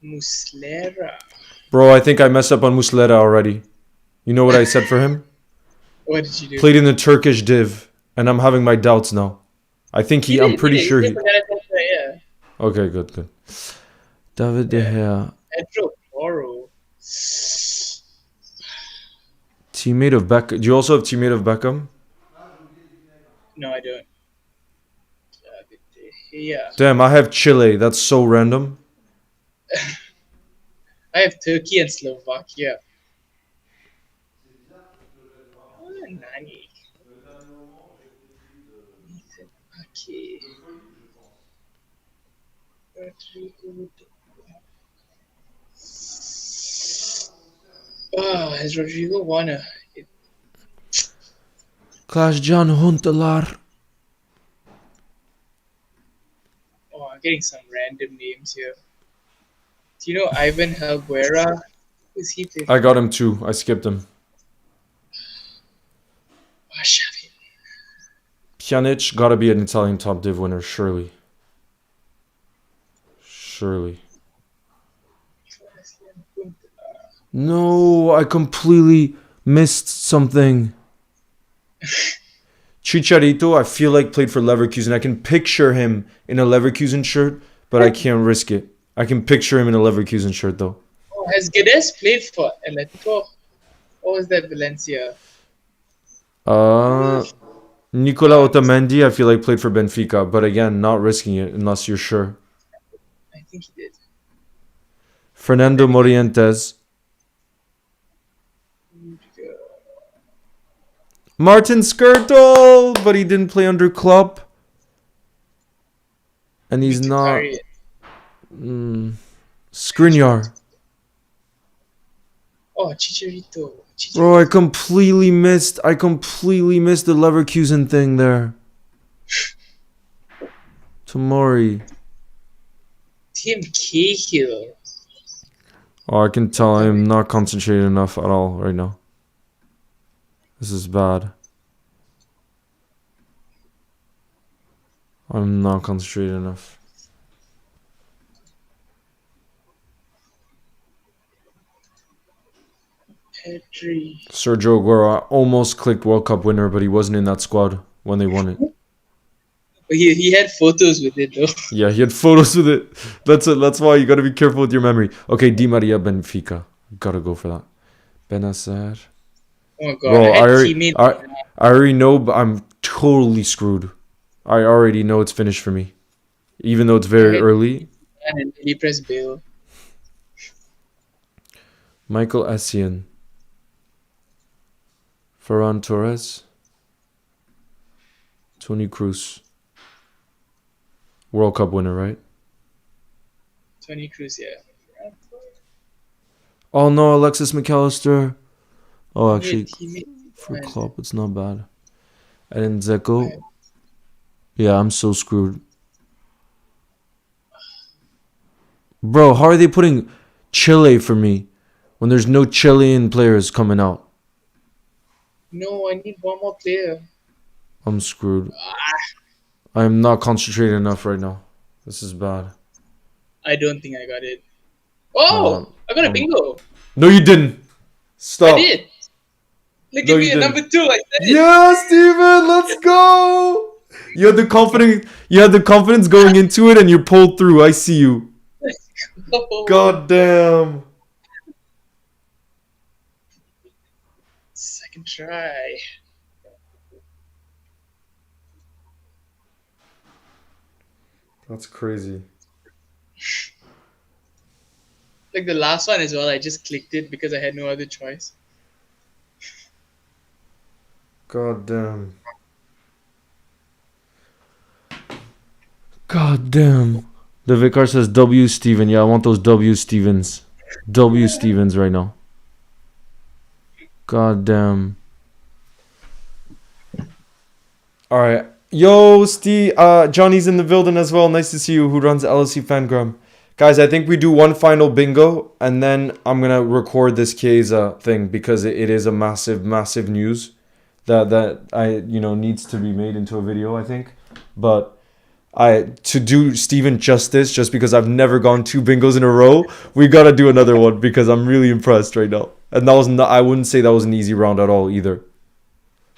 Muslera. Bro, I think I messed up on Muslera already. You know what I said for him? What did you do? Played in the Turkish div, and I'm having my doubts now. I think He I'm did. He pretty did. sure He he. did. Yeah. Okay, good, good. David De Yeah. Gea, Pedro Porro. teammate of Beckham. Do you also have teammate of Beckham? No, I don't. Yeah. Damn, I have Chile. That's so random. I have Turkey and Slovakia. Nani. Okay. Rodrigo. Has Rodrigo won a? Klaas-Jan Huntelaar. Oh, I'm getting some random names here. Do you know Ivan Helguera? Who's he play I for? got him too. I skipped him. Oh, Xavi. Pjanic, gotta be an Italian top div winner, surely. Surely. No, I completely missed something. Chicharito, I feel like played for Leverkusen. I can picture him in a Leverkusen shirt, but I can't risk it. I can picture him in a Leverkusen shirt though. Oh, has Guedes played for Atletico? Or was that Valencia? Uh, Nicola Otamendi, I feel like played for Benfica, but again, not risking it unless you're sure. I think he did. Fernando Morientes. Martin Skirtle, but he didn't play under Klopp. And he's not. Skriniar. Oh, Chicharito. Bro, I completely missed the Leverkusen thing there. Tomori. Tim Cahill. Oh, I can tell I'm not concentrated enough at all right now. This is bad. I'm not concentrated enough. Pedri. Sergio Aguero almost clicked World Cup winner, but he wasn't in that squad when they won it. He had photos with it though. Yeah, he had photos with it. That's why you gotta be careful with your memory. Okay, Di Maria Benfica. Gotta go for that. Benacer. Oh my god, I Bro, had teammate. I already know, but I'm totally screwed. I already know it's finished for me. Even though it's I very had early. and he pressed bail. Michael Essien. Ferran Torres. Tony Cruz. World Cup winner, right? Tony Cruz, yeah. Oh no, Alexis McAllister. Oh, Only a actually, teammate. for And Klopp, it's not bad. And I Zeko. had, Yeah, I'm so screwed. Bro, how are they putting Chile for me when there's no Chilean players coming out? no, I need one more player. I'm screwed. I am not concentrating enough right now. This is bad. I don't think I got it. No, Oh, I got a I'm, bingo. no, you didn't. I Stop. did. Look No, at you me at didn't. number 2. I said it. Yeah, Steven, let's go. You had the confidence. You had the confidence going into it, and you pulled through. I see you. Oh, God damn. second try. That's crazy. Like the last one as well, I just clicked it because I had no other choice. God damn. God damn. The Vicar says W Steven. Yeah, I want those W Stevens. W Stevens right now. God damn. Alright. Yo, Steve. Johnny's in the building as well. Nice to see you. Who runs LSC Fangram. Guys, I think we do one final bingo, and then I'm gonna record this Chiesa thing because it is a massive, massive news that I needs to be made into a video. I think, but to do Steven justice, just because I've never gone 2 bingos in a row, we gotta do another one because I'm really impressed right now. And that was not, I wouldn't say that was an easy round at all either.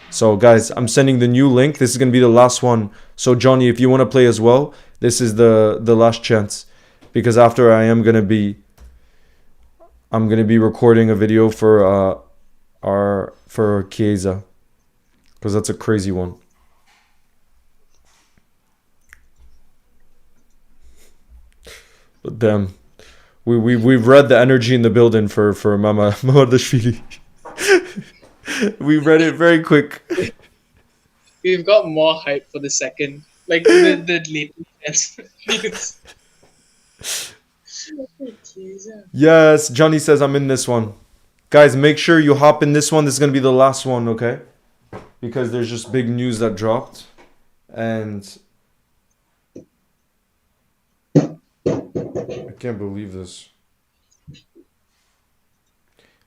So guys, I'm sending the new link. This is gonna be the last one. So Johnny, if you want to play as well, this is the last chance, because after I'm gonna be recording a video for for Chiesa, because that's a crazy one. But damn, we've read the energy in the building for Mamardashvili. We read it very quick. We've got more hype for the second. Like the latest news. Yes, Johnny says I'm in this one. Guys, make sure you hop in this one. This is gonna be the last one, okay? Because there's just big news that dropped, and I can't believe this.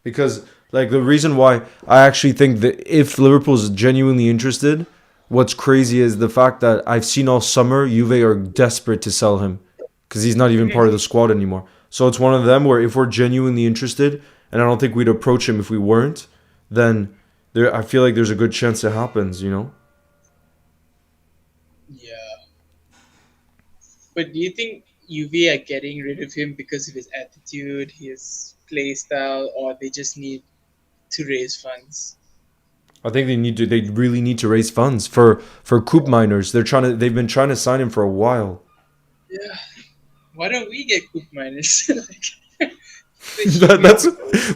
Because like the reason why I actually think that if Liverpool's genuinely interested, what's crazy is the fact that I've seen all summer Juve are desperate to sell him because he's not even part of the squad anymore. So it's one of them where if we're genuinely interested, and I don't think we'd approach him if we weren't, then I feel like there's a good chance it happens, you know? Yeah. But do you think UV are getting rid of him because of his attitude, his play style, or they just need to raise funds? I think they really need to raise funds for Coop miners. They've been trying to sign him for a while. Yeah. Why don't we get Coop minus? That's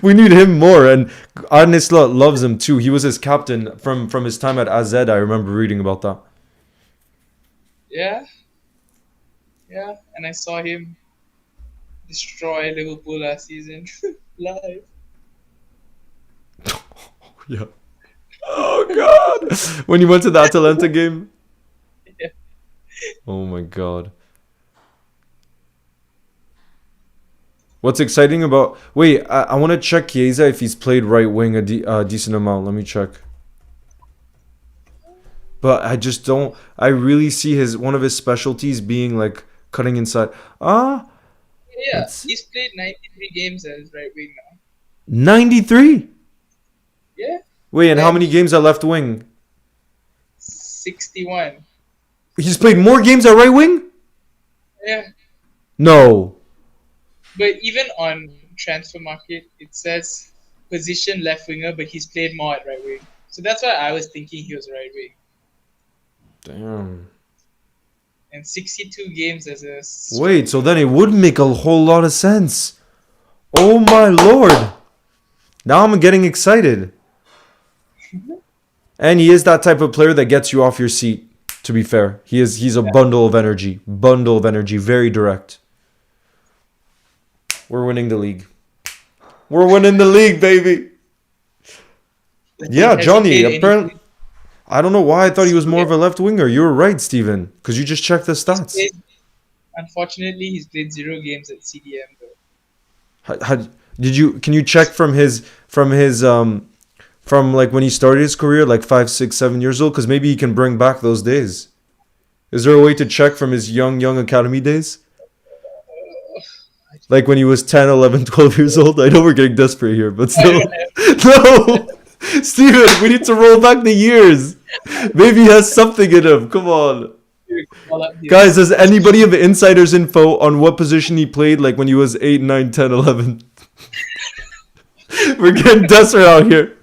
we need him more, and Arnisla loves him too. He was his captain from his time at AZ. I remember reading about that. Yeah. Yeah. And I saw him destroy Liverpool last season live. Yeah. Oh god. When you went to the Atalanta game. Yeah. Oh my god. What's exciting about? Wait, I want to check Chiesa if he's played right wing a decent amount. Let me check. But I just don't. I really see one of his specialties being like cutting inside. Yeah. Let's He's played 93 games as right wing now. 93. Yeah. Wait, and how And many games are left wing? 61. He's played more games at right wing? Yeah. No. But even on transfer market, it says position left winger, but he's played more at right wing. So that's why I was thinking he was right wing. Damn. And 62 games as a Wait, so striker. then it would make a whole lot of sense. Oh my lord. Now I'm getting excited. And he is that type of player that gets you off your seat, to be fair. He's a Yeah. bundle of energy. Bundle of energy, very direct. We're winning the league. We're winning the league, baby. Yeah, Has he Johnny, played apparently anything? I don't know why I thought he was more Yeah, of a left winger. You were right, Steven, because you just checked the he's stats. played. Unfortunately, he's played 0 games at CDM though. Did you can you check from like when he started his career, like 5, 6, 7 years old, because maybe he can bring back those days. Is there a way to check from his young academy days? Like when he was 10, 11, 12 years old? I know we're getting desperate here, but I still. don't have No! Steven, we need to roll back the years. Maybe he has something in him. Come on. to call up Guys, his does anybody position. have insider's info on what position he played like when he was 8, 9, 10, 11? We're getting desperate out here.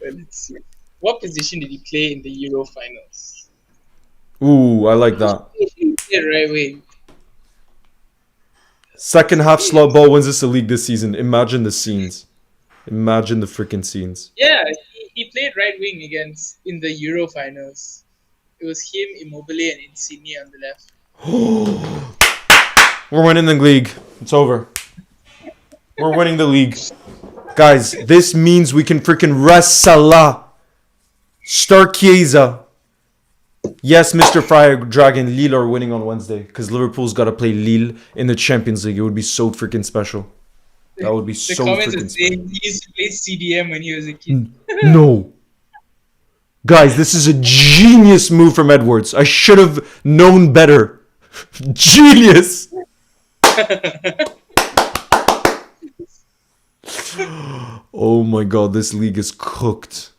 Well, let's see. What position did he play in the Euro finals? Ooh, I like that. He played right wing. Second half slot Serious. ball wins us the league this season. Imagine the scenes. Imagine the freaking scenes. Yeah, he played right wing against in the Euro finals. It was him, Immobile, and Insigne on the left. We're winning the league. It's over. We're winning the league. Guys, this means we can freaking rest Salah. Start Chiesa. Yes, Mr. Fire Dragon, Lille are winning on Wednesday because Liverpool's got to play Lille in the Champions League. It would be so freaking special. That would be The so comments are freaking special. saying he used to play CDM when he was a kid. No. Guys, this is a genius move from Edwards. I should have known better. Genius. Oh my god, this league is cooked.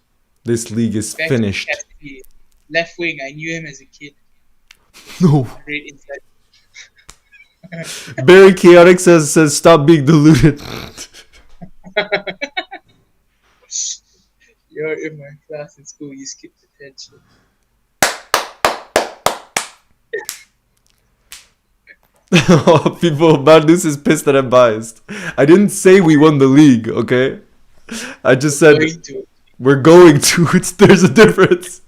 This league is Back to finished. Cassidy. Left wing, I knew him as a kid. No. Great insight. Barry Chaotic says stop being deluded. You're in my class in school, you skipped attention. People, Madness is pissed that I'm biased. I didn't say we won the league, okay? I just said Going to. we're going to. There's a difference.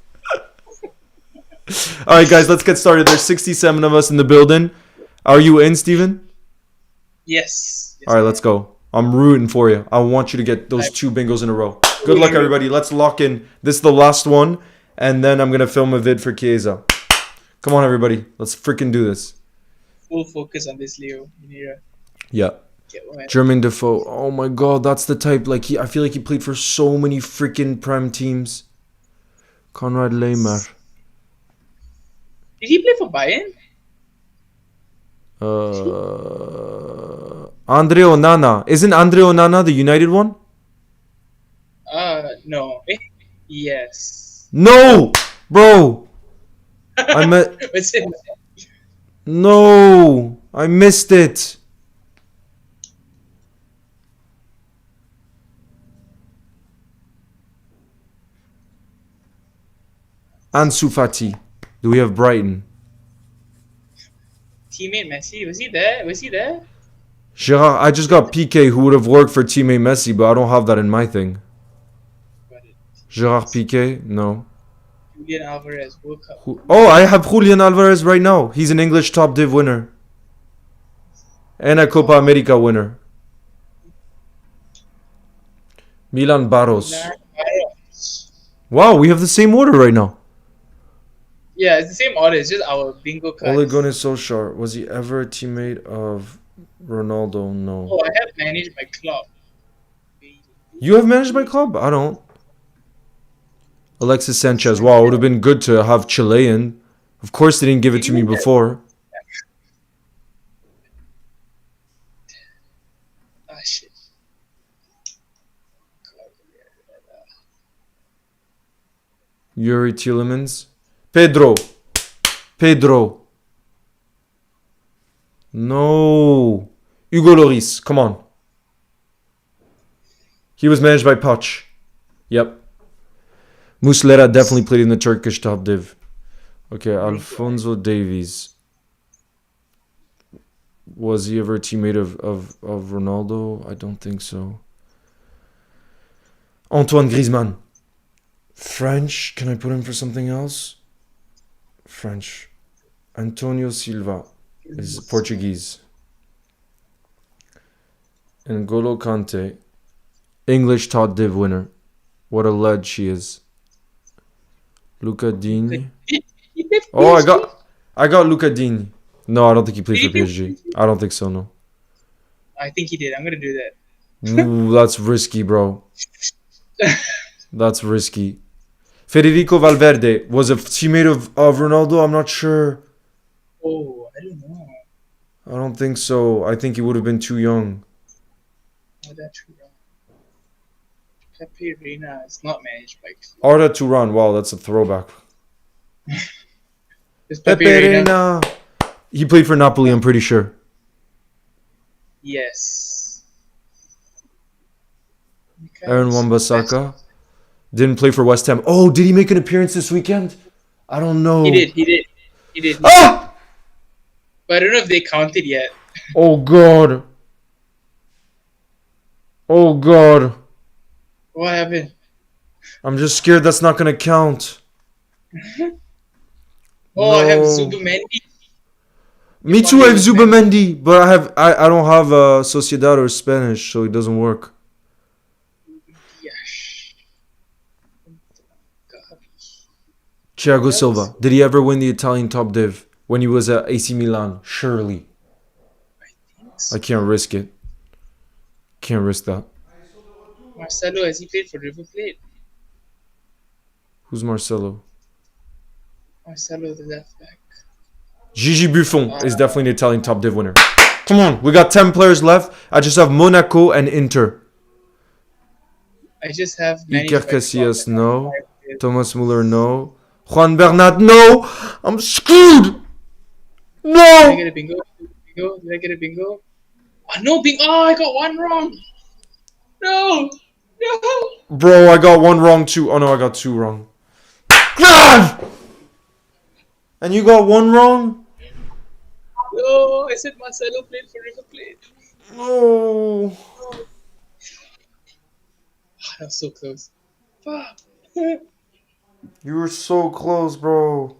All right, guys, let's get started. There's 67 of us in the building. Are you in, Steven? Yes. All right, let's go. I'm rooting for you. I want you to get those I- 2 bingos in a row. Good luck, everybody. Let's lock in. This is the last one, and then I'm gonna film a vid for Chiesa. Come on, everybody. Let's freaking do this. Full focus on this, Leo. You need to Yeah. get one. Jermaine Defoe. Oh my god, that's the type. Like I feel like he played for so many freaking prem teams. Konrad Lehmer. Did he play for Bayern? Andre Onana. Isn't Andre Onana the United one? No. Yes. No, bro. I met. What's it? No, I missed it. Ansu Fati. Do we have Brighton? Teammate Messi? Was he there? Was he there? Gerard. I just got PK who would have worked for teammate Messi, but I don't have that in my thing. Got it. Gerard Piqué? No. Julian Alvarez, World Cup. Oh, I have Julian Alvarez right now. He's an English top div winner. And a Copa America winner. Milan Barros. Wow, we have the same order right now. Yeah, it's the same order. It's just our bingo cards. Ole Gunnar Solskjaer. Was he ever a teammate of Ronaldo? No. Oh, I have managed my club. You have managed my club? I don't. Alexis Sanchez. Wow, it would have been good to have Chilean. Of course they didn't give it to me before. Ah, shit. Yuri Tielemans. Pedro. Pedro. No. Hugo Lloris. Come on. He was managed by Poch. Yep. Muslera definitely played in the Turkish top div. Okay, Alfonso Davies. Was he ever a teammate of Ronaldo? I don't think so. Antoine Griezmann. French. Can I put him for something else? French. Antonio Silva is Portuguese. N'Golo Kante. English top div winner. What a lad she is. Luca Dini. Oh, I got Luca Dini. No, I don't think he played for PSG. I don't think so, no. I think he did. I'm gonna do that. Ooh, that's risky, bro. That's risky. Federico Valverde was a teammate of Ronaldo. I'm not sure. Oh, I don't know. I don't think so. I think he would have been too young. Oh, that's true. Pepe Reina is not managed by. Arda Turan. Wow, that's a throwback. Is Pepe Reina. He played for Napoli, I'm pretty sure. Yes. Aaron Wan-Bissaka. Didn't play for West Ham. Oh, did he make an appearance this weekend? I don't know. He did. Ah! But I don't know if they counted yet. Oh, God. Oh, God. What happened? I'm just scared that's not going to count. Oh, I have Zubamendi. Me too, I have Zubamendi, but I don't have Sociedad or Spanish, so it doesn't work. Yes. Thiago Silva. Did he ever win the Italian top div when he was at AC Milan? Surely. I can't risk it. Can't risk that. Marcelo, has he played for River Plate? Who's Marcelo? Marcelo, the left back. Gigi Buffon is definitely the Italian top div winner. Come on, we got 10 players left. I just have Monaco and Inter. I just have Iker Casillas, no. Thomas Muller, no. Juan Bernat, no. I'm screwed. No. Did I get a bingo? Did I get a bingo? Oh, no bingo. Oh, I got one wrong. No. Bro, I got one wrong too. Oh no, I got two wrong. God! And you got one wrong? No, I said Marcelo played for River Plate. No. That was so close. Fuck. You were so close, bro.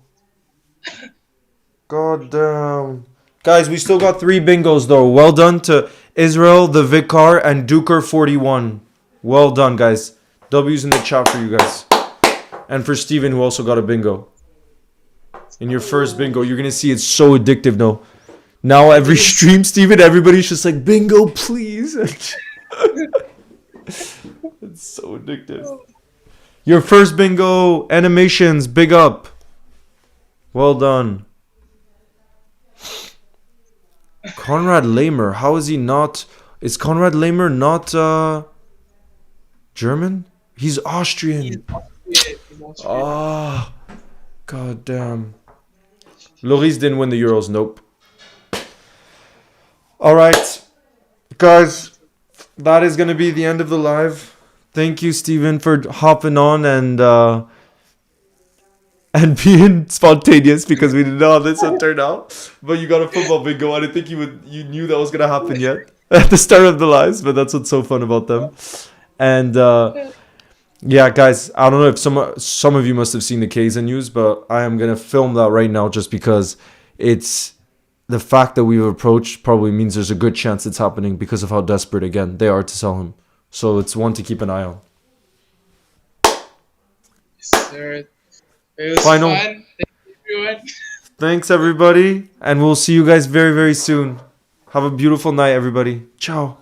God damn. Guys, we still got 3 bingos though. Well done to Israel, the Vicar, and Duker41. Well done, guys. W's in the chat for you guys. And for Steven, who also got a bingo. In your first bingo, you're going to see it's so addictive now. Now every stream, Steven, everybody's just like, bingo, please. It's so addictive. Your first bingo, animations, big up. Well done. Konrad Lehmer, how is he not... Is Konrad Lehmer not German? He's Austrian. Ah, god damn. Lloris didn't win the Euros, nope. Alright, guys, that is going to be the end of the live. Thank you, Steven, for hopping on and being spontaneous because we didn't know how this would turn out. But you got a football bingo. I didn't think you knew that was going to happen yet at the start of the lives, but that's what's so fun about them. And yeah, guys, I don't know if some of you must have seen the Chiesa news, but I am going to film that right now just because it's the fact that we've approached probably means there's a good chance it's happening because of how desperate, again, they are to sell him. So it's one to keep an eye on. Yes, sir. It was Final. fun. Thank you, everyone. Thanks, everybody. And we'll see you guys very, very soon. Have a beautiful night, everybody. Ciao.